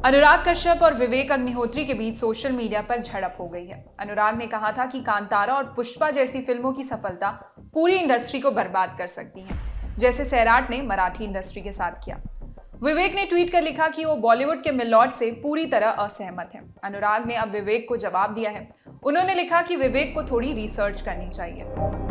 अनुराग कश्यप और विवेक अग्निहोत्री के बीच social media पर झड़प हो गई है। अनुराग ने कहा था कि कांतारा और पुष्पा जैसी फिल्मों की सफलता पूरी इंडस्ट्री को बर्बाद कर सकती है, जैसे सैराट ने मराठी इंडस्ट्री के साथ किया। विवेक ने ट्वीट कर लिखा कि वो बॉलीवुड के मिलॉट से पूरी तरह असहमत हैं। अनुराग ने अब विवेक को जवाब दिया है। उन्होंने लिखा कि विवेक को थोड़ी रिसर्च करनी चाहिए।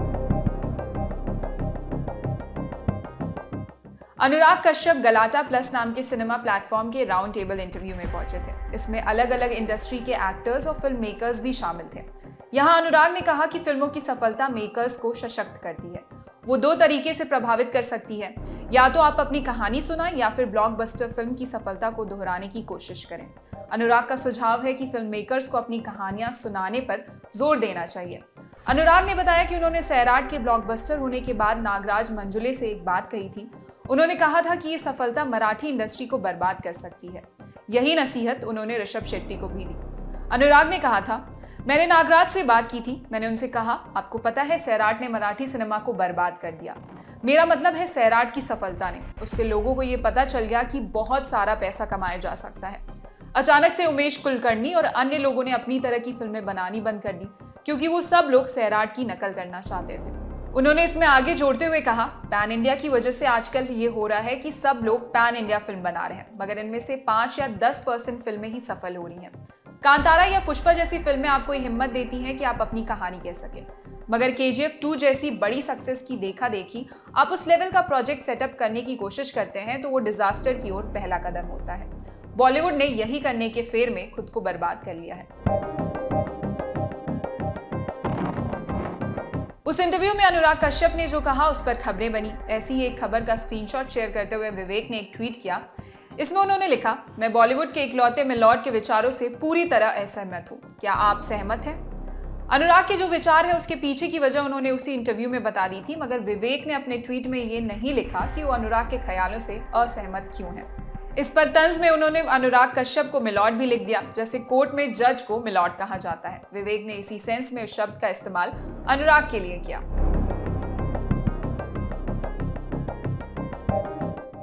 अनुराग कश्यप गलाटा प्लस नाम के सिनेमा प्लेटफॉर्म के राउंड टेबल इंटरव्यू में पहुंचे थे। इसमें अलग अलग इंडस्ट्री के एक्टर्स और फिल्म मेकर्स भी शामिल थे। यहां अनुराग ने कहा कि फिल्मों की सफलता मेकर्स को सशक्त करती है। वो दो तरीके से प्रभावित कर सकती है, या तो आप अपनी कहानी सुनाएं या फिर ब्लॉकबस्टर फिल्म की सफलता को दोहराने की कोशिश करें। अनुराग का सुझाव है कि फिल्म मेकर्स को अपनी कहानियां सुनाने पर जोर देना चाहिए। अनुराग ने बताया कि उन्होंने सैराट के ब्लॉकबस्टर होने के बाद नागराज मंजुले से एक बात कही थी। उन्होंने कहा था कि ये सफलता मराठी इंडस्ट्री को बर्बाद कर सकती है। यही नसीहत उन्होंने ऋषभ शेट्टी को भी दी। अनुराग ने कहा था, मैंने नागराज से बात की थी। मैंने उनसे कहा, आपको पता है सैराट ने मराठी सिनेमा को बर्बाद कर दिया। मेरा मतलब है सैराट की सफलता ने। उससे लोगों को ये पता चल गया कि बहुत सारा पैसा कमाया जा सकता है। अचानक से उमेश कुलकर्णी और अन्य लोगों ने अपनी तरह की फिल्में बनानी बंद कर दी, क्योंकि वो सब लोग सैराट की नकल करना चाहते थे। उन्होंने इसमें आगे जोड़ते हुए कहा, पैन इंडिया की वजह से आजकल ये हो रहा है कि सब लोग पैन इंडिया फिल्म बना रहे हैं, मगर इनमें से 5 या 10% फिल्में ही सफल हो रही हैं। कांतारा या पुष्पा जैसी फिल्में आपको हिम्मत देती हैं कि आप अपनी कहानी कह सकें, मगर KGF 2 जैसी बड़ी सक्सेस की देखा देखी आप उस लेवल का प्रोजेक्ट सेटअप करने की कोशिश करते हैं तो वो डिजास्टर की ओर पहला कदम होता है। बॉलीवुड ने यही करने के फेर में खुद को बर्बाद कर लिया है। उस इंटरव्यू में अनुराग कश्यप ने जो कहा उस पर खबरें बनी। ऐसी ही एक खबर का स्क्रीनशॉट शेयर करते हुए विवेक ने एक ट्वीट किया। इसमें उन्होंने लिखा, मैं बॉलीवुड के इकलौते मिलॉट के विचारों से पूरी तरह असहमत हूँ। क्या आप सहमत हैं? अनुराग के जो विचार है उसके पीछे की वजह उन्होंने उसी इंटरव्यू में बता दी थी, मगर विवेक ने अपने ट्वीट में ये नहीं लिखा कि वो अनुराग के ख्यालों से असहमत क्यों है। इस पर तंज में उन्होंने अनुराग कश्यप को मिलॉट भी लिख दिया, जैसे कोर्ट में जज को मिलॉट कहा जाता है। विवेक ने इसी सेंस में उस शब्द का इस्तेमाल अनुराग के लिए किया।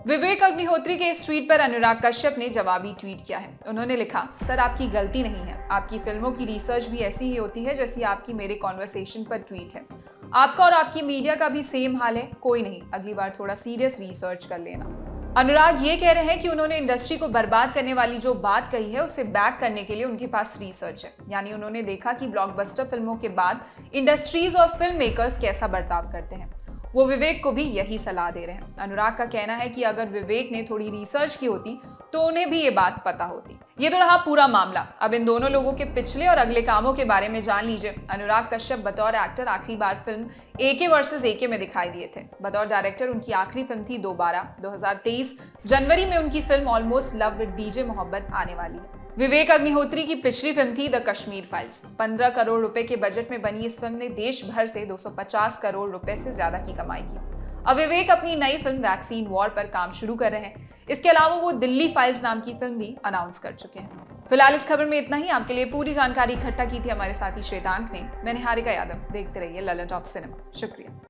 विवेक अग्निहोत्री के इस ट्वीट पर अनुराग कश्यप ने जवाबी ट्वीट किया है। उन्होंने लिखा, सर आपकी गलती नहीं है। आपकी फिल्मों की रिसर्च भी ऐसी ही होती है जैसी आपकी मेरे कॉन्वर्सेशन पर ट्वीट है। आपका और आपकी मीडिया का भी सेम हाल है। कोई नहीं, अगली बार थोड़ा सीरियस रिसर्च कर लेना। अनुराग ये कह रहे हैं कि उन्होंने इंडस्ट्री को बर्बाद करने वाली जो बात कही है उसे बैक करने के लिए उनके पास रिसर्च है। यानी उन्होंने देखा कि ब्लॉकबस्टर फिल्मों के बाद इंडस्ट्रीज और फिल्म मेकर्स कैसा बर्ताव करते हैं। वो विवेक को भी यही सलाह दे रहे हैं। अनुराग का कहना है कि अगर विवेक ने थोड़ी रिसर्च की होती तो उन्हें भी ये बात पता होती। ये तो रहा पूरा मामला। अब इन दोनों लोगों के पिछले और अगले कामों के बारे में जान लीजिए। अनुराग कश्यप बतौर एक्टर आखिरी बार फिल्म AK वर्सेस AK में दिखाई दिए थे। बतौर डायरेक्टर उनकी आखिरी फिल्म थी दोबारा। 2023 जनवरी में उनकी film almost love with DJ मोहब्बत आने वाली है। विवेक अग्निहोत्री की पिछली फिल्म थी द कश्मीर फाइल्स। 15 करोड़ रुपए के बजट में बनी इस फिल्म ने देश भर से 250 करोड़ रुपए से ज्यादा की कमाई की। अब विवेक अपनी नई फिल्म वैक्सीन वॉर पर काम शुरू कर रहे हैं। इसके अलावा वो दिल्ली फाइल्स नाम की फिल्म भी अनाउंस कर चुके हैं। फिलहाल इस खबर में इतना ही। आपके लिए पूरी जानकारी इकट्ठा की थी हमारे साथी श्वेतांक ने। मैं निहारिका यादव। देखते रहिए ललन टॉप सिनेमा। शुक्रिया।